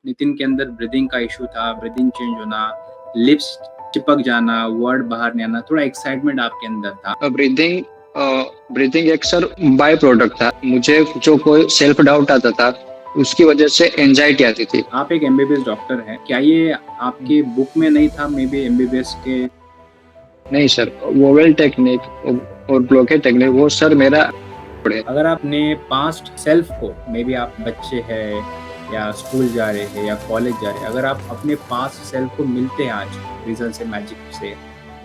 नितिन के अंदर ब्रीदिंग का इशू था, ब्रीदिंग चेंज होना, लिप्स चिपक जाना, वर्ड बाहर नहीं आना, थोड़ा एक्साइटमेंट आपके अंदर था। ब्रीदिंग ब्रीदिंग एक सर बाय प्रोडक्ट था। मुझे जो कोई सेल्फ डाउट आता था उसकी वजह से एंजाइटी आती थी। आप एक एमबीबीएस डॉक्टर हैं, क्या ये आपके बुक में नहीं था मे बी एमबीबीएस के? नहीं सर, वोवेल टेक्निक और ब्लॉकेट टेक्निक वो सर मेरा पड़े। अगर आपने पास्ट सेल्फ को, मे बी आप बच्चे हैं या स्कूल जा रहे हैं या कॉलेज जा रहे हैं, अगर आप अपने पास्ट सेल्फ को मिलते हैं आज रिजल्ट से, मैजिक से,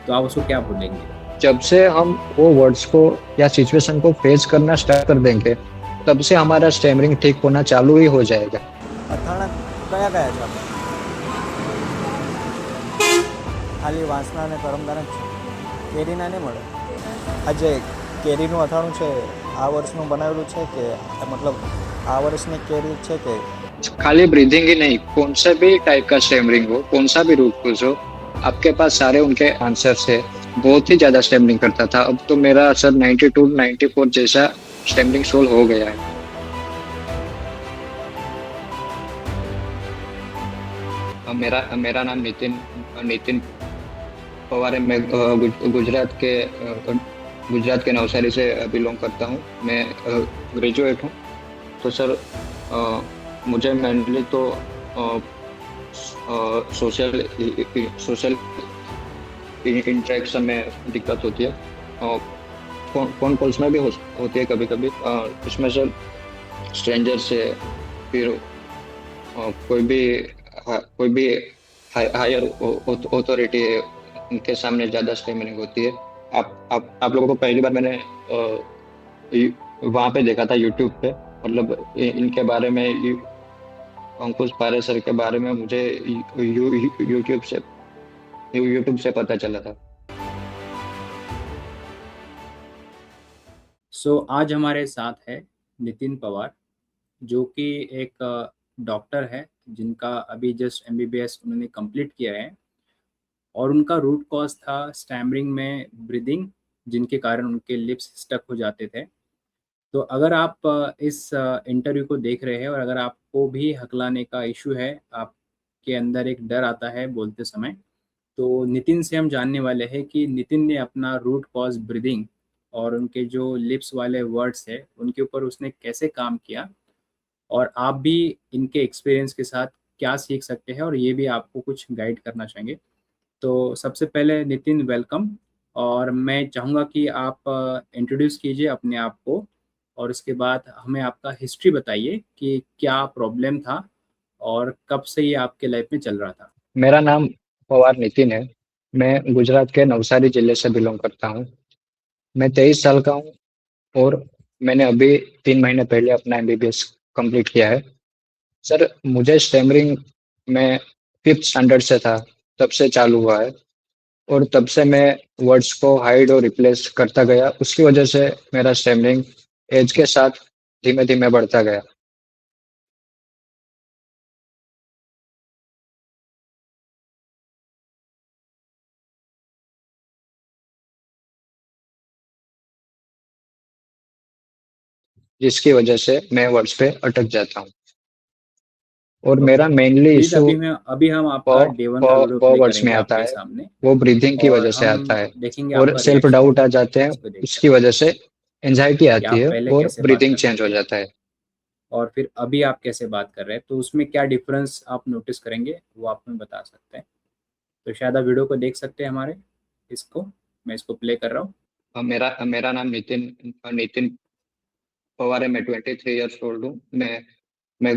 तो आप उसको क्या बोलेंगे? जब से हम वो वर्ड्स को या सिचुएशन को फेस करना स्टार्ट कर देंगे तब से हमारा स्टैमरिंग ठीक होना चालू ही हो जाएगा। અથાણા કયા કયા છે આપણે? ખાલી વાંસના અને કરમદાના જ છે, કેરીના નહીં મળે. આ જે કેરીનું અથાણું છે આ વર્ષનું બનાવેલું છે કે મતલબ આ વર્ષની કેરી છે કે? खाली ब्रीदिंग ही नहीं, कौन सा भी टाइप का स्टैमरिंग हो, कौन सा भी रूट कुछ हो, आपके पास सारे उनके आंसर्स है। बहुत ही ज्यादा स्टैमरिंग करता था, अब तो मेरा सर 92 94 जैसा स्टैमरिंग सोल्व हो गया है। मेरा मेरा नाम नितिन नितिन पवार है। मैं गुजरात के नवसारी से बिलोंग करता हूँ। मैं ग्रेजुएट हूँ। तो सर मुझे मेनली तो सोशल सोशल इंटरेक्शन में दिक्कत होती है। फोन कॉल्स में भी होती है कभी कभी। इसमें सर स्ट्रेंजर से, फिर कोई भी हायर ऑथोरिटी उनके सामने ज़्यादा स्टेमिनिंग होती है। आप लोगों को पहली बार मैंने वहाँ पे देखा था यूट्यूब पे। मतलब इनके बारे में अंकुश पारे सर के बारे में मुझे यूट्यूब से पता चला था। आज हमारे साथ है नितिन पवार, जो कि एक डॉक्टर है जिनका अभी जस्ट एमबीबीएस उन्होंने कंप्लीट किया है, और उनका रूट कॉज था स्टैमरिंग में ब्रीदिंग, जिनके कारण उनके लिप्स स्टक हो जाते थे। तो अगर आप इस इंटरव्यू को देख रहे हैं और अगर आपको भी हकलाने का इशू है, आपके अंदर एक डर आता है बोलते समय, तो नितिन से हम जानने वाले हैं कि नितिन ने अपना रूट कॉज ब्रीदिंग और उनके जो लिप्स वाले वर्ड्स है उनके ऊपर उसने कैसे काम किया, और आप भी इनके एक्सपीरियंस के साथ क्या सीख सकते हैं और ये भी आपको कुछ गाइड करना चाहेंगे। तो सबसे पहले नितिन वेलकम, और मैं चाहूँगा कि आप इंट्रोड्यूस कीजिए अपने आप को, और उसके बाद हमें आपका हिस्ट्री बताइए कि क्या प्रॉब्लम था और कब से ये आपके लाइफ में चल रहा था। मेरा नाम पवार नितिन है। मैं गुजरात के नवसारी जिले से बिलोंग करता हूँ। मैं 23 साल का हूँ और मैंने अभी 3 महीने पहले अपना एमबीबीएस कंप्लीट किया है। सर मुझे स्टैमरिंग में 5th स्टैंडर्ड से था, तब से चालू हुआ है। और तब से मैं वर्ड्स को हाइड और रिप्लेस करता गया। उसकी वजह से मेरा स्टैमरिंग एज के साथ धीमे धीमे बढ़ता गया। जिसकी वजह से मैं वर्ड्स पे अटक जाता हूँ। और ओके, मेरा मेनली प्लीज़ इशू अभी हम प आपका डे वन का वीडियो प प्ले वर्ड्स में करेंगे आता आपके है। सामने, वो ब्रीथिंग की और वजह से हम आता है। देखेंगे और आपका सेल्फ रिएक्शन डाउट आ जाते हैं, इसको देख के उसकी वजह से एंजाइटी कि आती आप है पहले और कैसे बात ब्रीथिंग करते चेंज हो थे जाता है। और फिर अभी आप कैसे बात कर रहे हैं, तो उसमें क्या डिफरेंस आप नोटिस करेंगे वो आप हमें बता सकते हैं। तो शायद आप वीडियो को देख सकते हैं हमारे, इसको मैं इसको प्ले कर रहा हूँ। मेरा मेरा नाम नितिन नितिन पवार है। मैं 23 ईयर्स ओल्ड हूँ। मैं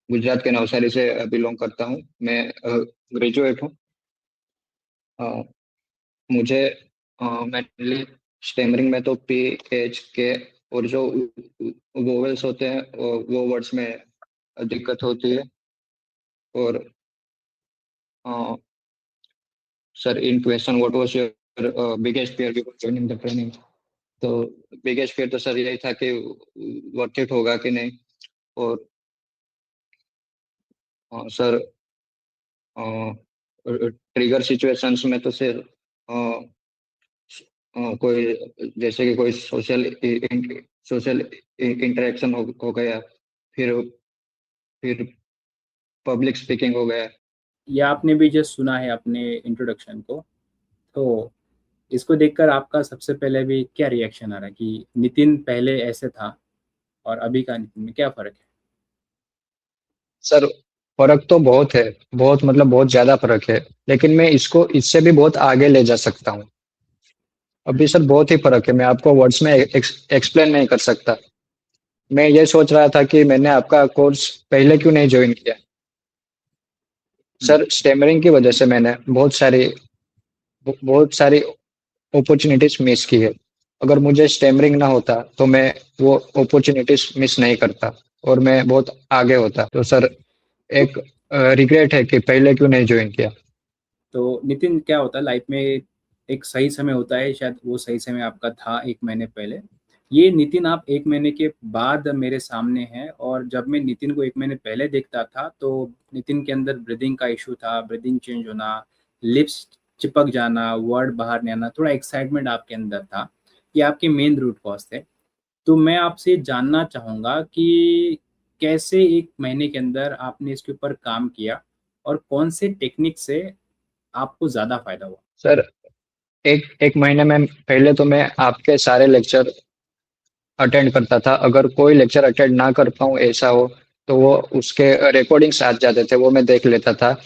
गुजरात के नवसारी से बिलोंग करता हूँ। मैं ग्रेजुएट हूँ। अ, मुझे मेनली स्टेमरिंग में तो पी एच के और जो वोवेल्स होते हैं वो वर्ड्स में दिक्कत होती है। और sir in question what was your biggest fear before joining the training? तो बिगेस्ट फियर तो सर यही था कि वर्थ इट होगा कि नहीं। और सर ट्रिगर सिचुएशंस में तो सर कोई जैसे कि कोई सोशल इंटरेक्शन हो गया, फिर फिर पब्लिक स्पीकिंग हो गया। ये आपने भी जस्ट सुना है अपने इंट्रोडक्शन को, तो इसको देखकर आपका सबसे पहले भी क्या रिएक्शन आ रहा है कि नितिन पहले ऐसे था और अभी का नितिन में क्या फ़र्क है? सर फ़र्क तो बहुत है, बहुत मतलब बहुत ज़्यादा फ़र्क है, लेकिन मैं इसको इससे भी बहुत आगे ले जा सकता हूँ। अभी सर बहुत ही फ़र्क है, मैं आपको वर्ड्स में एक्सप्लेन नहीं कर सकता। मैं ये सोच रहा था कि मैंने आपका कोर्स पहले क्यों नहीं जॉइन किया। हुँ, सर स्टैमरिंग की वजह से मैंने बहुत सारी अपॉर्चुनिटीज़ मिस की है। अगर मुझे स्टैमरिंग ना होता तो मैं वो अपॉर्चुनिटीज़ मिस नहीं करता और मैं बहुत आगे होता। तो सर तो एक रिग्रेट है कि पहले क्यों नहीं जॉइन किया। तो नितिन क्या होता है लाइफ में, एक सही समय होता है, शायद वो सही समय आपका था 1 महीने पहले। ये नितिन आप 1 महीने के बाद मेरे सामने हैं, और जब मैं नितिन को 1 महीने पहले देखता था, तो नितिन के अंदर ब्रीथिंग का इश्यू था, ब्रीथिंग चेंज होना, लिप्स चिपक जाना, वर्ड बाहर नहीं आना, थोड़ा एक्साइटमेंट आपके अंदर था। ये आपके मेन रूट कॉज़ थे। तो मैं आपसे जानना चाहूँगा कि कैसे 1 महीने के अंदर आपने इसके ऊपर काम किया और कौन से टेक्निक से आपको ज़्यादा फ़ायदा हुआ? सर एक एक महीने में पहले तो मैं आपके सारे लेक्चर अटेंड करता था। अगर कोई लेक्चर अटेंड ना कर पाऊँ ऐसा हो, तो वो उसके रिकॉर्डिंग्स आ जाते थे, वो मैं देख लेता था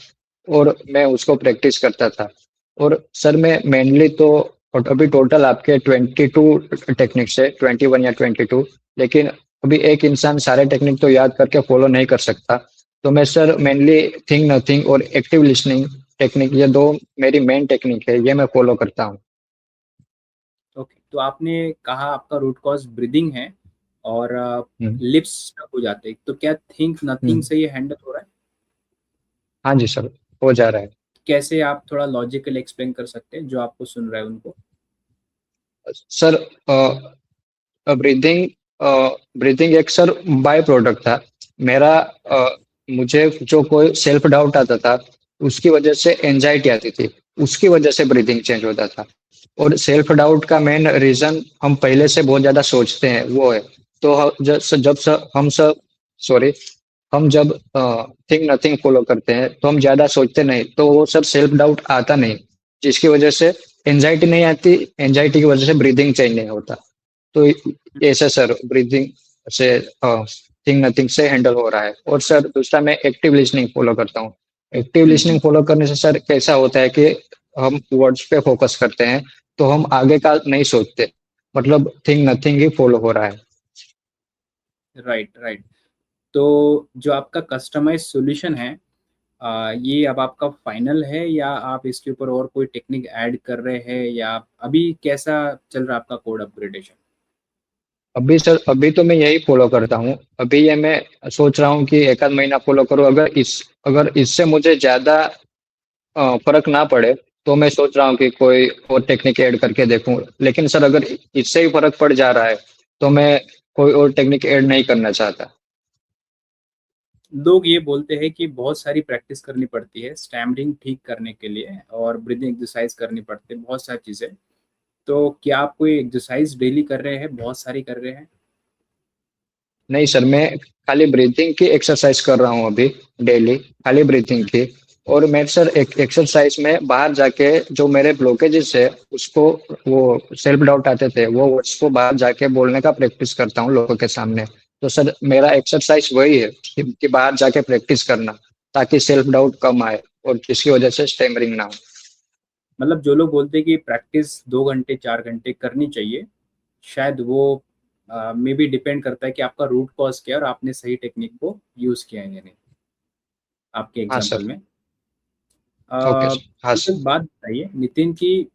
और मैं उसको प्रैक्टिस करता था। और सर मैं मेनली तो और अभी टोटल आपके 22 टेक्निक्स है, 21 या 22, लेकिन अभी एक इंसान सारे टेक्निक तो याद करके फॉलो नहीं कर सकता। तो मैं सर मेनली थिंक नथिंग और एक्टिव लिसनिंग टेक्निक, ये 2 मेरी मेन टेक्निक है, ये मैं फॉलो करता हूँ। ओके, तो आपने कहा आपका रूट कॉज़ ब्रीदिंग है और हुँ, लिप्स स्टक हो जाते हैं, तो क्या थिंक हुँ। नथिंग से ये हैंडल हो रहा है? हाँ जी सर, हो जा रहा है। कैसे, आप थोड़ा लॉजिकल एक्सप्लेन कर सकते हैं जो आपको सुन रहे हैं उनको? सर ब्रीदिंग ब्रीदिंग एक सर बाय प्रोडक्ट था मेरा। मुझे जो कोई सेल्फ डाउट आता था, उसकी वजह से एंजाइटी आती थी, उसकी वजह से ब्रीदिंग चेंज होता था। और सेल्फ डाउट का मेन रीजन हम पहले से बहुत ज्यादा सोचते हैं, वो है। तो हम सब सॉरी हम जब थिंक नथिंग फॉलो करते हैं तो हम ज्यादा सोचते नहीं, तो वो सर सेल्फ डाउट आता नहीं, जिसकी वजह से एंजाइटी नहीं आती, एंजाइटी की वजह से ब्रीदिंग चेंज नहीं होता। तो ऐसे सर ब्रीदिंग से थिंक नथिंग से हैंडल हो रहा है। और सर दूसरा मैं एक्टिव लिसनिंग फॉलो करता हूँ। एक्टिव हुँ, लिसनिंग हुँ। फॉलो करने से सर कैसा होता है कि हम वर्ड्स पे फोकस करते हैं, तो हम आगे का नहीं सोचते, मतलब थिंक नथिंग ही फॉलो हो रहा है। Right, right. तो जो आपका कस्टमाइज़्ड सॉल्यूशन है, ये अब आपका फाइनल है या आप इसके ऊपर और कोई टेक्निक ऐड कर रहे हैं, या अभी कैसा चल रहा है आपका कोड अपग्रेडेशन? अभी सर अभी तो मैं यही फॉलो करता हूँ। अभी ये मैं सोच रहा हूँ कि एक आध महीना फॉलो करूँ। अगर इससे मुझे ज्यादा फर्क ना पड़े, तो मैं सोच रहा हूँ कि कोई और टेक्निक ऐड करके देखूं। लेकिन सर अगर इससे ही फर्क पड़ जा रहा है, तो मैं कोई और टेक्निक ऐड नहीं करना चाहता। लोग ये बोलते हैं कि बहुत सारी प्रैक्टिस करनी पड़ती है स्टैमरिंग ठीक करने के लिए, और ब्रीदिंग एक्सरसाइज करनी पड़ती है, बहुत सारी चीज़ें। तो क्या आप कोई एक्सरसाइज डेली कर रहे हैं, बहुत सारी कर रहे हैं? नहीं सर, मैं खाली ब्रीथिंग की एक्सरसाइज कर रहा हूँ अभी, डेली खाली ब्रीथिंग की। और मैं सर एक एक्सरसाइज में बाहर जाके जो मेरे ब्लॉकेजेस है उसको, वो सेल्फ डाउट आते थे, वो वर्ड्स को बाहर जाके बोलने का प्रैक्टिस करता हूँ लोगों के सामने। तो सर मेरा एक्सरसाइज वही है कि बाहर जाके प्रैक्टिस करना, ताकि सेल्फ डाउट कम आए और जिसकी वजह से स्टेमरिंग ना हो। मतलब जो लोग बोलते हैं कि प्रैक्टिस 2 घंटे 4 घंटे करनी चाहिए, शायद वो मे बी डिपेंड करता है कि आपका रूट कॉज क्या है और आपने सही टेक्निक को यूज़ किया है या नहीं, आपके हाँ एग्जाम्पल सर। में। ओके सर, हाँ मुझे एक सर। बात बताइए नितिन, कि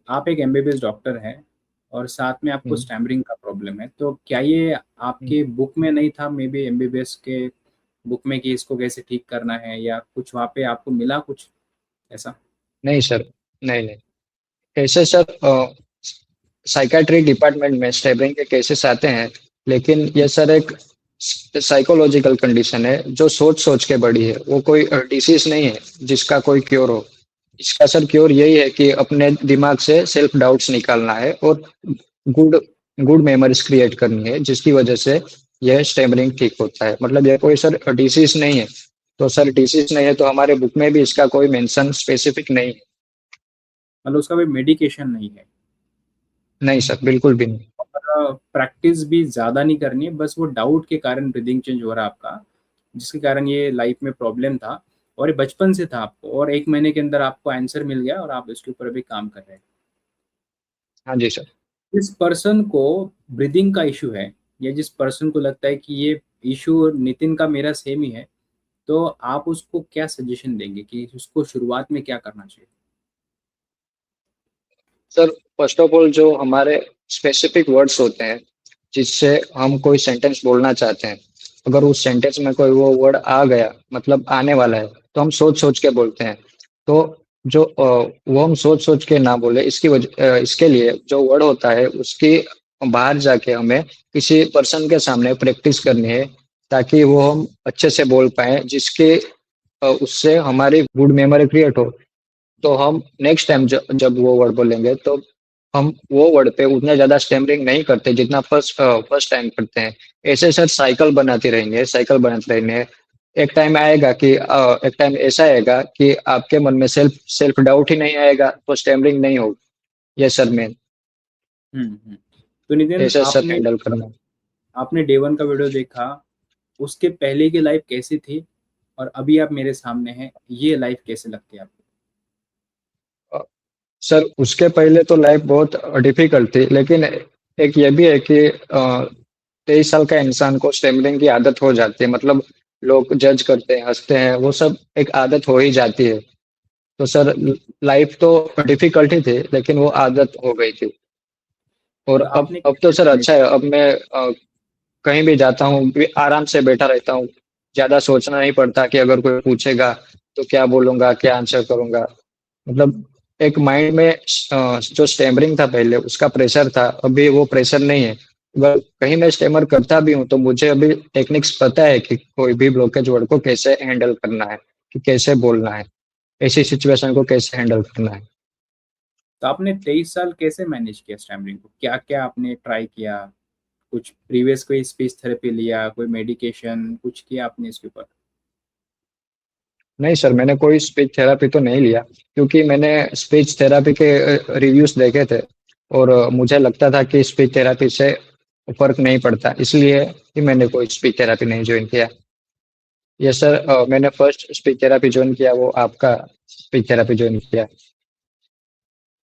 आप एक एमबीबीएस डॉक्टर हैं और साथ में आपको हम्म, स्टैमरिंग का प्रॉब्लम है, तो क्या ये हम्म। आपके बुक में नहीं था, मे बी एमबीबीएस के बुक में, कि इसको कैसे ठीक करना है, या कुछ वहाँ पे आपको मिला कुछ ऐसा? नहीं सर, नहीं नहीं, ऐसे सर साइकेट्री डिपार्टमेंट में स्टेबरिंग के केसेस आते हैं, लेकिन ये सर एक साइकोलॉजिकल कंडीशन है जो सोच सोच के बड़ी है, वो कोई डिसीज नहीं है जिसका कोई क्योर हो। इसका सर क्योर यही है कि अपने दिमाग से सेल्फ डाउट्स निकालना है और गुड गुड मेमोरीज क्रिएट करनी है, जिसकी वजह से यह स्टेमरिंग ठीक होता है। मतलब यह कोई सर डिसीज नहीं है। तो सर डिसीज नहीं है तो हमारे बुक में भी इसका कोई मेंशन स्पेसिफिक नहीं है। मतलब उसका कोई मेडिकेशन नहीं है। नहीं सर, बिल्कुल भी नहीं। और प्रैक्टिस भी ज़्यादा नहीं करनी है, बस वो डाउट के कारण ब्रीदिंग चेंज हो रहा है आपका, जिसके कारण ये लाइफ में प्रॉब्लम था, और ये बचपन से था आपको, और 1 महीने के अंदर आपको आंसर मिल गया और आप इसके ऊपर अभी काम कर रहे हैं। हाँ जी सर। जिस पर्सन को ब्रीदिंग का इशू है, या जिस पर्सन को लगता है कि ये इशू नितिन का मेरा सेम ही है, तो आप उसको क्या सजेशन देंगे कि उसको शुरुआत में क्या करना चाहिए? सर फर्स्ट ऑफ ऑल जो हमारे स्पेसिफिक वर्ड्स होते हैं जिससे हम कोई सेंटेंस बोलना चाहते हैं, अगर उस सेंटेंस में कोई वो वर्ड आ गया, मतलब आने वाला है, तो हम सोच सोच के बोलते हैं। तो जो वो हम सोच सोच के ना बोले, इसके लिए जो वर्ड होता है उसकी बाहर जाके हमें किसी पर्सन के सामने प्रैक्टिस करनी है, ताकि वो हम अच्छे से बोल पाए, जिसके उससे हमारी गुड मेमोरी क्रिएट हो। तो हम नेक्स्ट टाइम जब वो वर्ड बोलेंगे तो हम वो वर्ड पे उतना ज्यादा स्टैमरिंग नहीं करते जितना फर्स्ट टाइम करते हैं। ऐसे सर साइकिल बनाते रहेंगे। एक टाइम ऐसा आएगा कि आपके मन में सेल्फ सेल्फ डाउट ही नहीं आएगा, तो स्टैमरिंग नहीं होगी। ये सर मेन हम्म। तो नितिन, ऐसे सर आपने हैंडल करना। आपने डे 1 का वीडियो देखा, उसके पहले की लाइफ कैसी थी, और अभी आप मेरे सामने हैं, ये लाइफ कैसे लगती है आपको? अ, सर उसके पहले तो लाइफ बहुत डिफिकल्ट थी, लेकिन एक ये भी है कि 23 साल का इंसान को स्टेमरिंग की आदत हो जाती है। मतलब लोग जज करते हैं, हंसते हैं, वो सब एक आदत हो ही जाती है। तो सर लाइफ तो डिफिकल्ट ही थी, लेकिन वो आदत हो गई थी। और मतलब आपने अब तो कैसे सर मैनेज? अच्छा है। अब मैं कहीं भी जाता हूँ भी आराम से बैठा रहता हूँ। ज्यादा सोचना नहीं पड़ता कि अगर कोई पूछेगा तो क्या बोलूंगा, क्या आंसर करूंगा। मतलब एक माइंड में जो स्टेमरिंग था पहले, उसका प्रेशर था, अभी वो प्रेशर नहीं है। अगर कहीं मैं स्टेमर करता भी हूँ तो मुझे अभी टेक्निक्स पता है कि कोई भी ब्लॉकेज वर्ड को कैसे हैंडल करना है, कि कैसे बोलना है, ऐसी सिचुएशन को कैसे हैंडल करना है। तो आपने 23 साल कैसे मैनेज किया स्टैमरिंग को? क्या क्या आपने ट्राई किया? कुछ प्रीवियस कोई स्पीच थेरेपी लिया, कोई मेडिकेशन कुछ किया आपने इसके ऊपर? नहीं सर, मैंने कोई स्पीच थेरापी तो नहीं लिया, क्योंकि मैंने स्पीच थेरापी के रिव्यूज देखे थे, और मुझे लगता था कि स्पीच थेरापी से फर्क नहीं पड़ता, इसलिए ही मैंने कोई स्पीच थेरापी नहीं ज्वाइन किया। ये सर मैंने फर्स्ट स्पीच थेरापी ज्वाइन किया वो आपका स्पीच थेरापी ज्वाइन किया।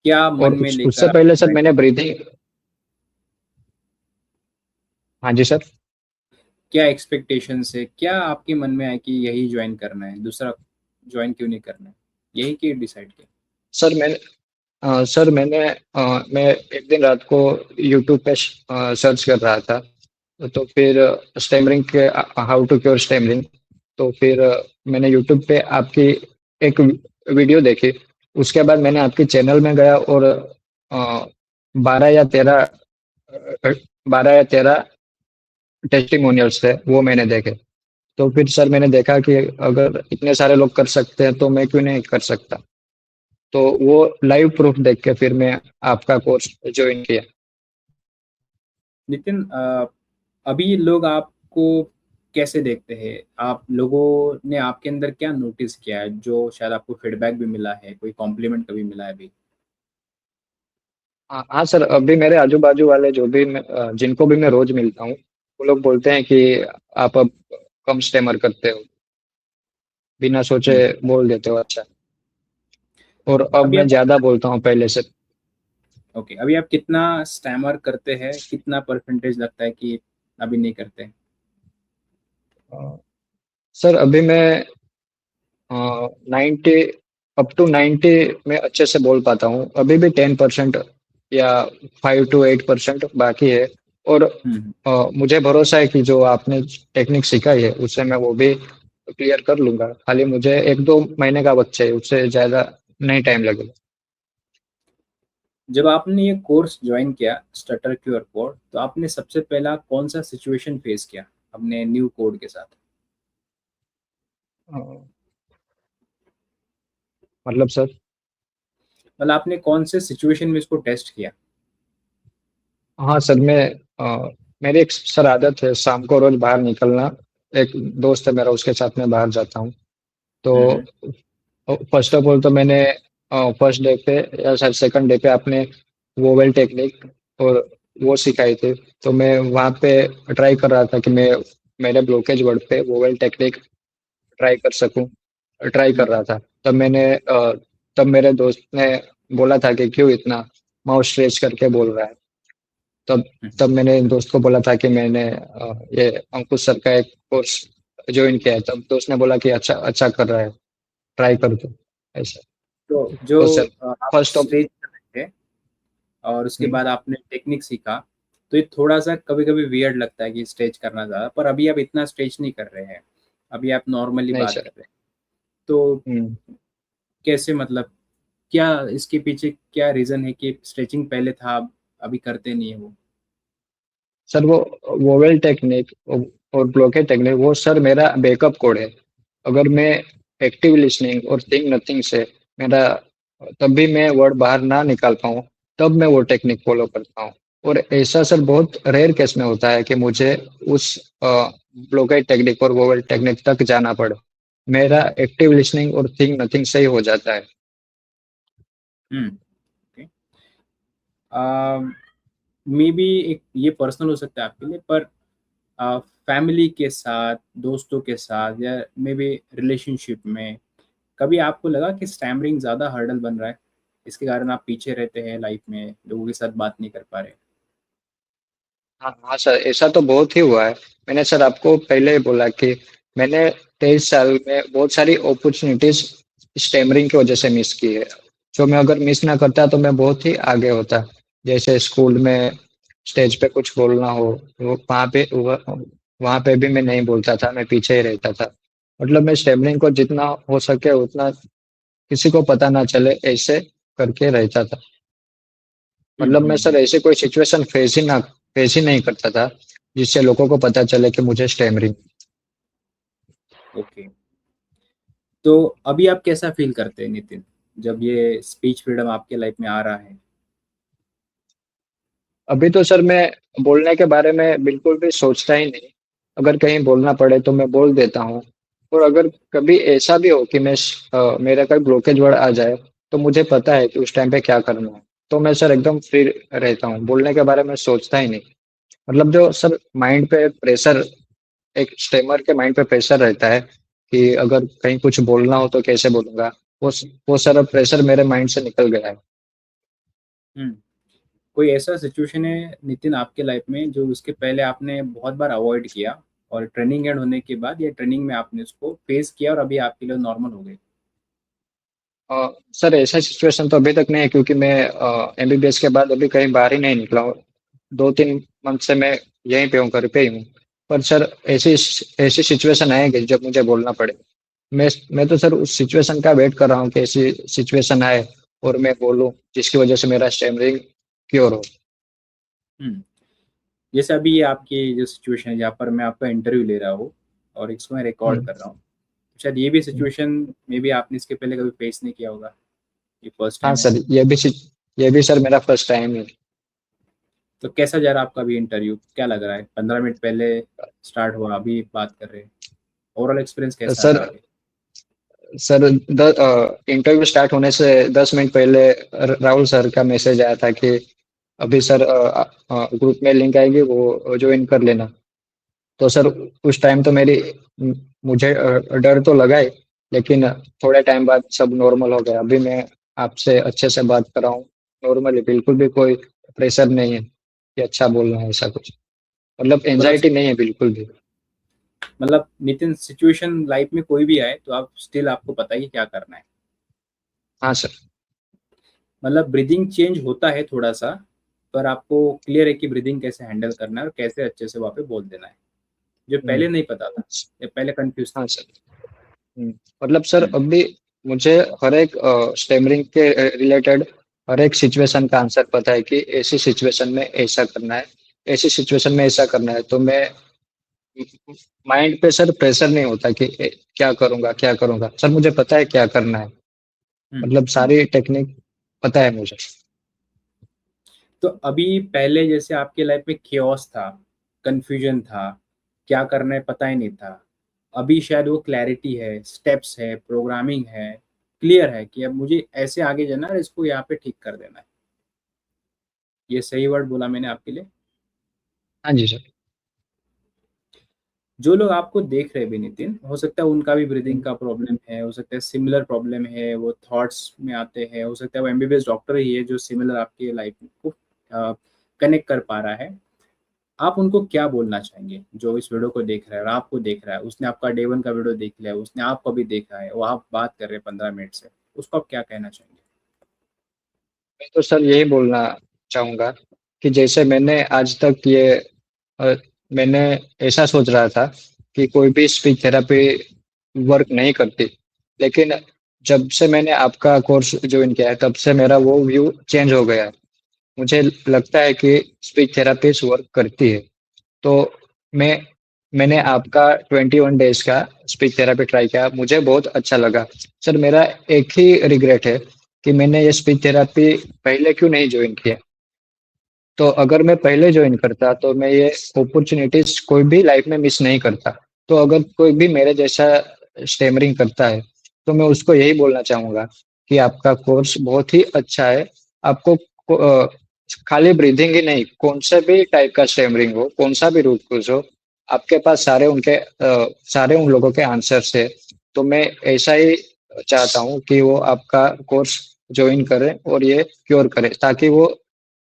क्या मन और में उससे लेकर आप पहले सर join- मैंने ब्रीदिंग। हाँ जी सर। क्या एक्सपेक्टेशन से, क्या आपके मन में है कि यही ज्वाइन करना है, दूसरा ज्वाइन क्यों नहीं करना है, यही क्यों डिसाइड किया? सर मैंने मैं एक दिन रात को यूट्यूब पे सर्च कर रहा था। तो फिर स्टेमरिंग के हाउ टू क्योर स्टेमरिंग। तो फिर मैंने यूट्यूब पे आपकी एक वीडियो देखी। उसके बाद मैंने आपके चैनल में गया और 12 या 13 टेस्टिमोनियल्स थे, वो मैंने देखे। तो फिर सर मैंने देखा कि अगर इतने सारे लोग कर सकते हैं तो मैं क्यों नहीं कर सकता। तो वो लाइव प्रूफ देख के फिर मैं आपका कोर्स ज्वाइन किया। नितिन, अभी लोग आपको कैसे देखते हैं? आप लोगों ने आपके अंदर क्या नोटिस किया है, जो शायद आपको फीडबैक भी मिला है, कोई कॉम्प्लीमेंट कभी मिला है अभी? हाँ हाँ सर, अभी मेरे आजू बाजू वाले जो भी जिनको भी मैं रोज मिलता हूँ, वो लोग बोलते हैं कि आप अब कम स्टेमर करते हो, बिना सोचे हम्म। बोल देते हो। अच्छा। और अब अभी मैं आप ज्यादा बोलता हूँ पहले से। ओके, अभी आप कितना स्टैमर करते हैं, कितना परसेंटेज लगता है कि अभी नहीं करते? अ, सर अभी मैं 90, अप टू 90 में अच्छे से बोल पाता हूँ। अभी भी 10% या 5 to 8% बाकी है। और हम्म। मुझे भरोसा है कि जो आपने टेक्निक सिखाई है उससे मैं वो भी क्लियर कर लूंगा। खाली मुझे 1-2 महीने का बच्चा है, उससे ज्यादा नहीं टाइम लगेगा। जब आपने ये कोर्स ज्वाइन किया स्टटर क्यूआर कोड, तो आपने सबसे पहला कौन सा सिचुएशन फेस किया अपने न्यू कोड के साथ? अ, मतलब सर। मतलब आपने कौन से सिचुएशन में इसको टेस्ट किया? हाँ सर, मेरी एक सर आदत है शाम को रोज बाहर निकलना। एक दोस्त है मेरा, उसके साथ मैं बाहर जाता हूँ। तो हम्म। फर्स्ट ऑफ ऑल तो मैंने फर्स्ट डे पे या शायद सेकंड डे पे आपने वोवेल टेक्निक और वो सिखाई थी। तो मैं वहाँ पे ट्राई कर रहा था कि मैं मेरे ब्लॉकेज वर्ड पे वोवेल टेक्निक ट्राई कर सकूं। ट्राई कर हम्म। रहा था। तब मेरे दोस्त ने बोला था कि क्यों इतना माउथ स्ट्रेच करके बोल रहा है। तब हम्म। तब मैंने दोस्त को बोला था कि मैंने ये अंकुश सर का एक कोर्स ज्वाइन किया है। तब दोस्त ने बोला कि अच्छा अच्छा कर रहा है, ट्राई कर दो ऐसा। तो जो तो सर आप फर्स्ट ऑफ स्टेज कर रहे थे और उसके बाद आपने टेक्निक सीखा, तो ये थोड़ा सा कभी कभी वियर्ड लगता है कि स्टेज करना ज़्यादा, पर अभी आप इतना स्टेज नहीं कर रहे हैं, अभी आप नॉर्मली नहीं बात सर। कर रहे हैं। तो हम्म, कैसे, मतलब क्या इसके पीछे क्या रीज़न है कि स्ट्रेचिंग पहले था, अभी करते नहीं है वो? सर वो वोवेल टेक्निक और ब्लॉकेज टेक्निक वो सर मेरा बैकअप कोड है। अगर मैं एक्टिव लिसनिंग और थिंक नथिंग से मेरा तब भी मैं वर्ड बाहर ना निकाल पाऊँ, तब मैं वो टेक्निक फॉलो करता हूँ। और ऐसा सर बहुत रेयर केस में होता है कि मुझे उस ब्लॉकेज टेक्निक और वोवेल टेक्निक तक जाना पड़े। मेरा एक्टिव लिसनिंग और थिंक नथिंग से ही हो जाता है। हम्म। ओके। मे बी एक ये पर्सनल हो सकता है आपके लिए, पर फैमिली के साथ, दोस्तों के साथ, या मे बी रिलेशनशिप में कभी आपको लगा कि स्टैमरिंग ज़्यादा हर्डल बन रहा है, इसके कारण आप पीछे रहते हैं लाइफ में, लोगों के साथ बात नहीं कर पा रहे? हाँ हाँ सर, ऐसा तो बहुत ही हुआ है। मैंने सर आपको पहले ही बोला कि मैंने 23 साल में बहुत सारी अपॉर्चुनिटीज स्टेमरिंग की वजह से मिस की है। जो मैं अगर मिस ना करता तो मैं बहुत ही आगे होता। जैसे स्कूल में स्टेज पे कुछ बोलना हो, वहाँ पे भी मैं नहीं बोलता था, मैं पीछे ही रहता था। मतलब मैं स्टेमरिंग को जितना हो सके उतना किसी को पता ना चले ऐसे करके रहता था। मतलब मैं सर ऐसे कोई सिचुएशन फेस ही नहीं करता था जिससे लोगों को पता चले कि मुझे स्टेमरिंग। ओके। तो अभी आप कैसा फील करते हैं नितिन, जब ये स्पीच फ्रीडम आपके लाइफ में आ रहा है? अभी तो सर मैं बोलने के बारे में बिल्कुल भी सोचता ही नहीं। अगर कहीं बोलना पड़े तो मैं बोल देता हूँ। और अगर कभी ऐसा भी हो कि मेरा कोई ब्लॉकेज वर्ड आ जाए, तो मुझे पता है कि उस टाइम पे क्या करना है। तो मैं सर एकदम फ्री रहता हूँ, बोलने के बारे में सोचता ही नहीं। मतलब जो सर माइंड पे प्रेशर, एक स्टेमर के माइंड पे प्रेशर रहता है कि अगर कहीं कुछ बोलना हो तो कैसे बोलूंगा, वो सारा प्रेशर मेरे माइंड से निकल गया है। हम्म। कोई ऐसा सिचुएशन है नितिन आपके लाइफ में जो उसके पहले आपने बहुत बार अवॉइड किया, और ट्रेनिंग एंड होने के बाद या ट्रेनिंग में आपने उसको फेस किया और अभी आपके लिए नॉर्मल हो गए? सर ऐसा सिचुएशन तो अभी तक नहीं है, क्योंकि मैं एमबीबीएस के बाद अभी कहीं बाहर ही नहीं निकला हूँ। 2-3 मंथ से मैं यहीं पे हूँ, घर पे ही हूँ। पर सर ऐसी ऐसी सिचुएशन आएगी जब मुझे बोलना पड़े। मैं तो सर उस सिचुएशन का वेट कर रहा हूँ कि ऐसी सिचुएशन आए और मैं बोलूँ जिसकी वजह से मेरा स्टैमरिंग क्योर हो। हम्म। जैसे अभी ये आपकी जो सिचुएशन है जहाँ पर मैं आपका इंटरव्यू ले रहा हूँ और इसको मैं रिकॉर्ड हम्म, कर रहा हूँ, तो शायद ये भी हम्म। सिचुएशन मे बी आपने इसके पहले कभी फेस नहीं किया होगा, ये फर्स्ट हाँ टाइम है। सर, ये भी सर मेरा फर्स्ट टाइम है। तो कैसा जा रहा है आपका अभी इंटरव्यू, क्या लग रहा है? 15 मिनट पहले स्टार्ट हुआ, अभी बात कर रहे हैं, ओवरऑल एक्सपीरियंस कैसा सर रहा अभी? सर इंटरव्यू स्टार्ट होने से 10 मिनट पहले राहुल सर का मैसेज आया था कि अभी सर ग्रुप में लिंक आएगी, वो ज्वाइन कर लेना। तो सर उस टाइम तो मुझे डर तो लगा ही, लेकिन थोड़े टाइम बाद सब नॉर्मल हो गया। अभी मैं आपसे अच्छे से बात कर रहा हूँ नॉर्मली, बिल्कुल भी कोई प्रेशर नहीं है कि अच्छा बोलना है ऐसा कुछ। मतलब तो मतलब एंजाइटी नहीं है बिल्कुल भी। नितिन, सिचुएशन लाइफ में कोई भी आए तो आप स्टिल, आपको पता ही क्या करना है। हाँ सर। मतलब ब्रीदिंग चेंज होता है थोड़ा सा, पर आपको क्लियर है कि ब्रीदिंग कैसे हैंडल करना है और कैसे अच्छे से वहाँ पे बोल देना है, जो हम्म, पहले नहीं पता था, या पहले कंफ्यूज थे। हाँ सर। मतलब सर हम्म। अभी मुझे हर एक स्टेमरिंग के रिलेटेड हर एक सिचुएशन का आंसर पता है कि ऐसी सिचुएशन में ऐसा करना है, ऐसी सिचुएशन में ऐसा करना है। तो मैं माइंड पे सर प्रेशर नहीं होता कि क्या करूंगा सर, मुझे पता है क्या करना है। हम्म। मतलब हम्म। सारी टेक्निक पता है मुझे। तो अभी पहले जैसे आपके लाइफ में केओस था, कन्फ्यूजन था, क्या करना है पता ही नहीं था। अभी शायद वो क्लैरिटी है, स्टेप्स है, प्रोग्रामिंग है, क्लियर है कि अब मुझे ऐसे आगे जाना है और इसको यहाँ पे ठीक कर देना है। ये सही वर्ड बोला मैंने आपके लिए? हाँ जी सर। जो लोग आपको देख रहे हैं भी नितिन, हो सकता है उनका भी ब्रीदिंग का प्रॉब्लम है, हो सकता है सिमिलर प्रॉब्लम है, वो थॉट्स में आते हैं, हो सकता है वो एमबीबीएस डॉक्टर ही है जो सिमिलर आपके लाइफ को कनेक्ट कर पा रहा है। आप उनको क्या बोलना चाहेंगे जो इस वीडियो को देख रहा है और आपको देख रहा है, उसने आपका डे वन का वीडियो देख लिया है, उसने आपको भी देखा है, वो आप बात कर रहे हैं 15 मिनट से, उसको आप क्या कहना चाहेंगे? मैं तो सर यही बोलना चाहूँगा कि जैसे मैंने आज तक अ, मैंने ऐसा सोच रहा था कि कोई भी स्पीच थेरेपी वर्क नहीं करती। लेकिन जब से मैंने आपका कोर्स जॉइन किया है, तब से मेरा वो व्यू चेंज हो गया है। मुझे लगता है कि स्पीच थेरेपीज़ वर्क करती है। तो मैं मैंने आपका 21 डेज़ का स्पीच थेरेपी ट्राई किया, मुझे बहुत अच्छा लगा। सर मेरा एक ही रिग्रेट है कि मैंने ये स्पीच थेरेपी पहले क्यों नहीं जॉइन किया। तो अगर मैं पहले जॉइन करता तो मैं ये अपॉर्च्युनिटीज़ कोई भी लाइफ में मिस नहीं करता। तो अगर कोई भी मेरे जैसा स्टैमरिंग करता है, तो मैं उसको यही बोलना चाहूँगा कि आपका कोर्स बहुत ही अच्छा है। आपको खाली ब्रीथिंग ही नहीं, कौन-सा भी टाइप का स्टैमरिंग हो, कौन-सा भी रूट कॉज़ हो, आपके पास सारे उन लोगों के आंसर्स है। तो मैं ऐसा ही चाहता हूँ कि वो आपका कोर्स जॉइन करें और ये क्योर करें, ताकि वो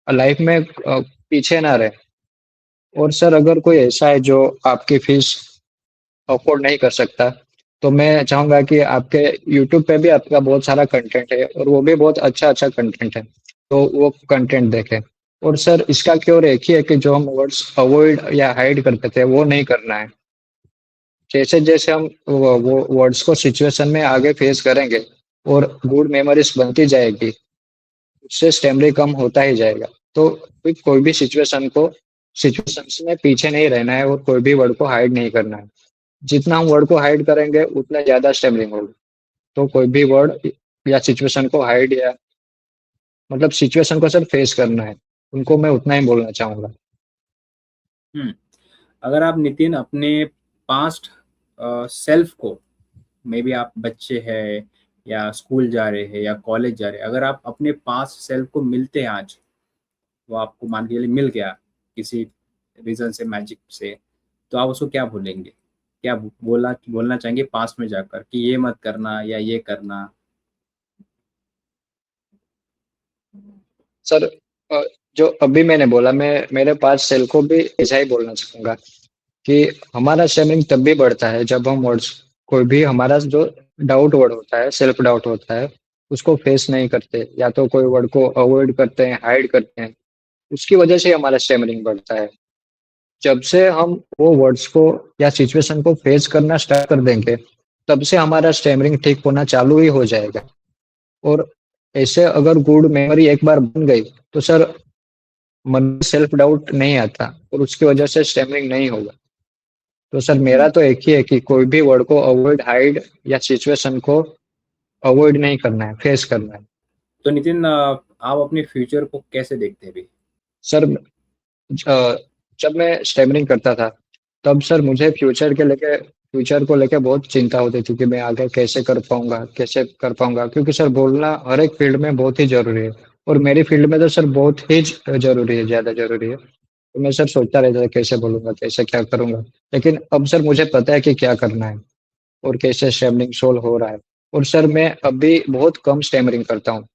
लाइफ में पीछे ना रहे। और सर अगर कोई ऐसा है जो आपकी फीस अफ़ोर्ड नहीं कर सकता, तो मैं चाहूँगा कि आपके यूट्यूब पे भी आपका बहुत सारा कंटेंट है और वो भी बहुत अच्छा-अच्छा कंटेंट है, तो वो कंटेंट देखें। और सर इसका क्योर एक ही है कि जो हम वर्ड्स अवॉइड या हाइड करते थे, वो नहीं करना है। जैसे-जैसे हम वो वर्ड्स को सिचुएशन में आगे फेस करेंगे और गुड मेमोरीज़ बनती जाएगी, उससे स्टैमिना कम होता ही जाएगा। तो कोई भी सिचुएशंस में पीछे नहीं रहना है और कोई भी वर्ड को हाइड नहीं करना है। जितना हम वर्ड को हाइड करेंगे उतना ज़्यादा स्टैमरिंग होगी। तो कोई भी वर्ड या सिचुएशन को हाइड या मतलब सिचुएशन को सिर्फ फेस करना है। उनको मैं उतना ही बोलना चाहूँगा। हम्म। अगर आप नितिन अपने पास्ट सेल्फ को, मे बी आप बच्चे हैं या स्कूल जा रहे हैं या कॉलेज जा रहे हैं, अगर आप अपने पास्ट सेल्फ को मिलते हैं आज, वो आपको मान के चलिए मिल गया किसी रीजन से, मैजिक से, तो आप उसको क्या बोलेंगे? क्या बोलना बोलना चाहेंगे पास्ट में जाकर कि ये मत करना या ये करना? सर जो अभी मैंने बोला मैं मेरे पास सेल को भी ऐसा ही बोलना चाहूँगा कि हमारा स्टैमिंग तब भी बढ़ता है जब हम वर्ड्स कोई भी हमारा जो डाउट वर्ड होता है, सेल्फ डाउट होता है, उसको फेस नहीं करते या तो कोई वर्ड को अवॉइड करते हैं, हाइड करते हैं, उसकी वजह से हमारा स्टैमिंग बढ़ता है। जब से हम वो वर्ड्स को या सिचुएशन को फेस करना स्टार्ट कर देंगे, तब से हमारा स्टैमरिंग ठीक होना चालू ही हो जाएगा। और ऐसे अगर गुड मेमोरी एक बार बन गई, तो सर मन में सेल्फ डाउट नहीं आता और उसकी वजह से स्टैमरिंग नहीं होगा। तो सर मेरा हम्म। तो एक ही है कि कोई भी वर्ड को अवॉइड, हाइड या सिचुएशन को अवॉइड नहीं करना है, फेस करना है। तो नितिन, आप अपने फ्यूचर को कैसे देखते हैं अभी? सर जब मैं स्टैमरिंग करता था, तब सर मुझे फ्यूचर को लेके बहुत चिंता होती थी कि मैं आगे कैसे कर पाऊँगा? क्योंकि सर बोलना हर एक फ़ील्ड में बहुत ही ज़रूरी है और मेरी फ़ील्ड में तो सर बहुत ही ज़रूरी है, ज़्यादा ज़रूरी है। तो मैं सर सोचता रहता था कैसे बोलूँगा, कैसे क्या करूँगा? लेकिन अब सर मुझे पता है कि क्या करना है और कैसे स्टैमरिंग सॉल्व हो रहा है। और सर मैं अभी बहुत कम स्टैमरिंग करता हूँ।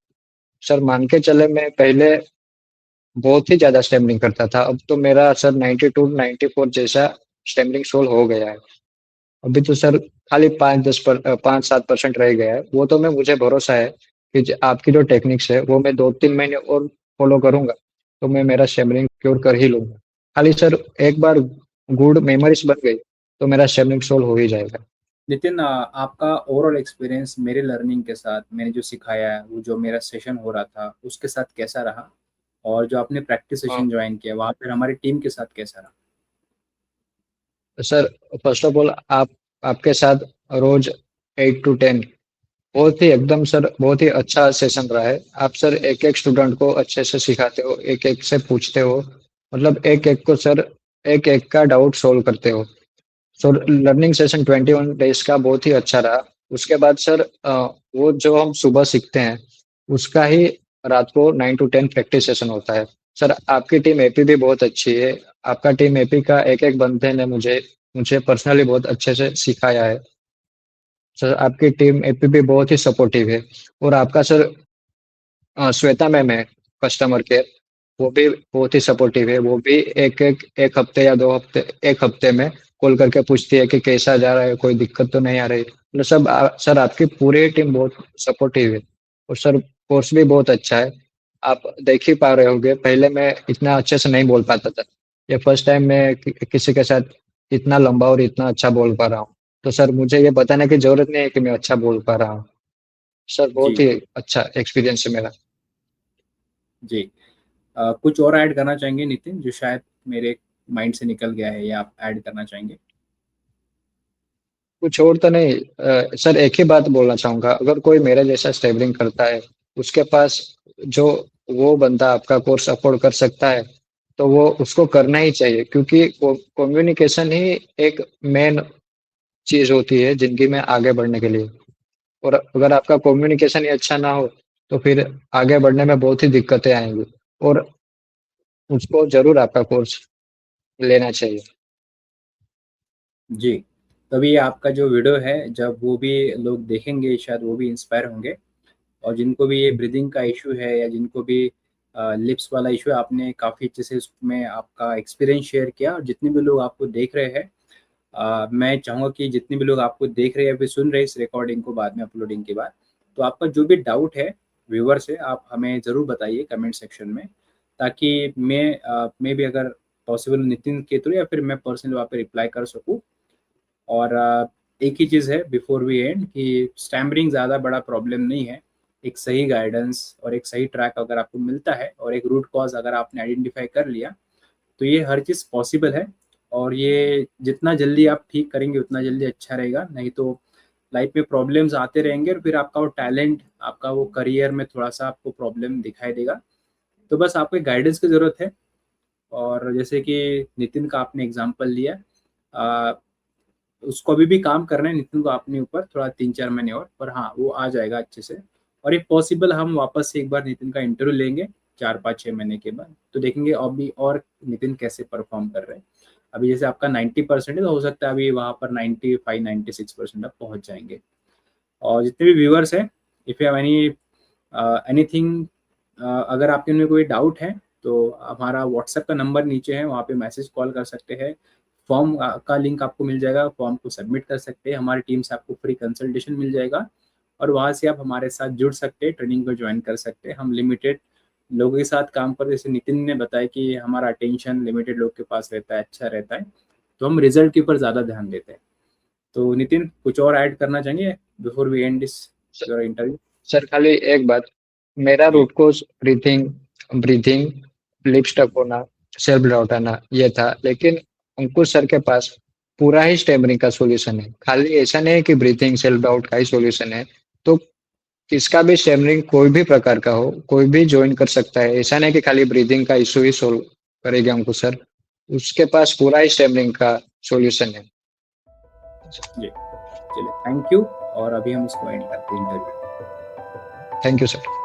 सर मान के चलें मैं पहले बहुत ही ज़्यादा स्टैमरिंग करता था, अब तो मेरा सर 92-94 जैसा स्टैमरिंग सोल्व हो गया है। अभी तो सर खाली 5-7% रह गया है, वो तो मैं मुझे भरोसा है कि आपकी जो टेक्निक्स है, वो मैं 2-3 महीने और फॉलो करूँगा, तो मैं मेरा स्टैमरिंग क्योर कर ही लूँगा। खाली सर एक बार गुड मेमोरीज़ बन गई, तो मेरा स्टैमरिंग सोल्व हो ही जाएगा। नितिन, आपका ओवरऑल एक्सपीरियंस मेरे लर्निंग के साथ, मैंने जो सिखाया है, वो जो मेरा सेशन हो रहा था उसके साथ कैसा रहा? और जो आपने प्रैक्टिस हाँ, सेशन ज्वाइन किया वहाँ पर हमारी टीम के साथ कैसा रहा? सर फर्स्ट ऑफ ऑल आपके साथ रोज़ 8 टू 10 बहुत ही एकदम सर बहुत ही अच्छा सेशन रहा है। आप सर एक-एक स्टूडेंट को अच्छे से सिखाते हो, एक-एक से पूछते हो। मतलब एक-एक को सर एक एक का डाउट सोल्व करते हो। सो लर्निंग सेशन 21 डेज का बहुत ही अच्छा रहा। उसके बाद सर वो जो हम सुबह सीखते हैं उसका ही रात को 9 to 10 प्रैक्टिस सेशन होता है। सर आपकी टीम एपी भी बहुत अच्छी है। आपका टीम एपी का एक एक बंदे ने मुझे मुझे पर्सनली बहुत अच्छे से सिखाया है। सर आपकी टीम एपी भी बहुत ही सपोर्टिव है। और आपका सर श्वेता मैम है कस्टमर केयर, वो भी बहुत ही सपोर्टिव है। वो भी एक हफ्ते या 2 हफ्ते, एक हफ्ते में कॉल करके पूछती है कि कैसा जा रहा है, कोई दिक्कत तो नहीं आ रही। मतलब सर आपकी पूरी टीम बहुत सपोर्टिव है। और सर कोर्स भी बहुत अच्छा है। आप देख ही पा रहे होंगे, पहले मैं इतना अच्छे से नहीं बोल पाता था। ये फर्स्ट टाइम मैं किसी के साथ इतना लंबा और इतना अच्छा बोल पा रहा हूँ। तो सर मुझे ये बताने की जरूरत नहीं है कि मैं अच्छा बोल पा रहा हूँ। सर बहुत जी, ही अच्छा एक्सपीरियंस है मेरा। जी। कुछ और ऐड करना चाहेंगे नितिन, जो शायद मेरे माइंड से निकल गया है या आप ऐड करना चाहेंगे? कुछ और तो नहीं। सर एक ही बात बोलना चाहूंगा, अगर कोई मेरे जैसा स्टेबलिंग करता है, उसके पास जो वो बंदा आपका कोर्स अफोर्ड कर सकता है, तो वो उसको करना ही चाहिए, क्योंकि कम्युनिकेशन ही एक मेन चीज होती है जिंदगी में आगे बढ़ने के लिए। और अगर आपका कम्युनिकेशन ही अच्छा ना हो, तो फिर आगे बढ़ने में बहुत ही दिक्कतें आएंगी। और उसको जरूर आपका कोर्स लेना चाहिए। जी, तभी आपका जो वीडियो है, जब वो भी लोग देखेंगे, शायद वो भी इंस्पायर होंगे। और जिनको भी ये ब्रीदिंग का इशू है या जिनको भी लिप्स वाला इशू है, आपने काफ़ी अच्छे से उसमें आपका एक्सपीरियंस शेयर किया। और जितने भी लोग आपको देख रहे हैं, मैं चाहूँगा कि जितने भी लोग आपको देख रहे हैं या फिर सुन रहे हैं इस रिकॉर्डिंग को बाद में अपलोडिंग के बाद, तो आपका जो भी डाउट है व्यूअर्स है, आप हमें ज़रूर बताइए कमेंट सेक्शन में, ताकि मैं भी अगर पॉसिबल नितिन के थ्रू या फिर मैं पर्सनली वहाँ पे रिप्लाई कर सकूँ। और एक ही चीज़ है बिफोर वी एंड, कि स्टैमरिंग ज़्यादा बड़ा प्रॉब्लम नहीं है। एक सही गाइडेंस और एक सही ट्रैक अगर आपको मिलता है और एक रूट कॉज अगर आपने आइडेंटिफाई कर लिया, तो ये हर चीज़ पॉसिबल है। और ये जितना जल्दी आप ठीक करेंगे उतना जल्दी अच्छा रहेगा। नहीं तो लाइफ में प्रॉब्लम्स आते रहेंगे और फिर आपका वो टैलेंट, आपका वो करियर में थोड़ा सा आपको प्रॉब्लम दिखाई देगा। तो बस आपको एक गाइडेंस की ज़रूरत है। और जैसे कि नितिन का आपने एग्जांपल लिया, उसको अभी भी काम करना है नितिन को अपने ऊपर, थोड़ा 3-4 महीने और, पर हाँ वो आ जाएगा अच्छे से। और ये पॉसिबल, हम वापस से एक बार नितिन का इंटरव्यू लेंगे 4-5-6 महीने के बाद, तो देखेंगे अभी और नितिन कैसे परफॉर्म कर रहे हैं। अभी जैसे आपका 90% है, तो हो सकता है अभी वहाँ पर 95-96% आप पहुँच जाएंगे। और जितने भी व्यूअर्स हैं, इफ़ यू हैव एनीथिंग, अगर आपके में कोई डाउट है, तो हमारा व्हाट्सएप का नंबर नीचे है, वहाँ पे मैसेज कॉल कर सकते हैं। फॉर्म का लिंक आपको मिल जाएगा, फॉर्म को सबमिट कर सकते हैं, हमारी टीम से आपको फ्री कंसल्टेशन मिल जाएगा। और वहाँ से आप हमारे साथ जुड़ सकते हैं, ट्रेनिंग को ज्वाइन कर सकते हैं। हम लिमिटेड लोगों के साथ काम करते, जैसे नितिन ने बताया कि हमारा अटेंशन लिमिटेड लोग के पास रहता है, अच्छा रहता है, तो हम रिजल्ट के ऊपर ज़्यादा ध्यान देते हैं। तो नितिन, कुछ और ऐड करना चाहेंगे before we end this your interview? Sir खाली एक बात, मेरा जी, root cause breathing breathing lip stuck होना, सेल्फ डाउट आना ये था। लेकिन अंकुश सर के पास पूरा ही स्टेमरिंग का सॉल्यूशन है। खाली ऐसा नहीं है कि ब्रीथिंग सेल्फ डाउट का ही सॉल्यूशन है। तो किसका भी स्टेमरिंग कोई भी प्रकार का हो, कोई भी ज्वाइन कर सकता है। ऐसा नहीं कि खाली ब्रीथिंग का इशू ही सोल्व करेगा अंकुश सर, उसके पास पूरा ही स्टेमरिंग का सॉल्यूशन है। जी। चलिए, थैंक यू। और अभी हम इसको एंड करते हैं इंटरव्यू। Thank you sir.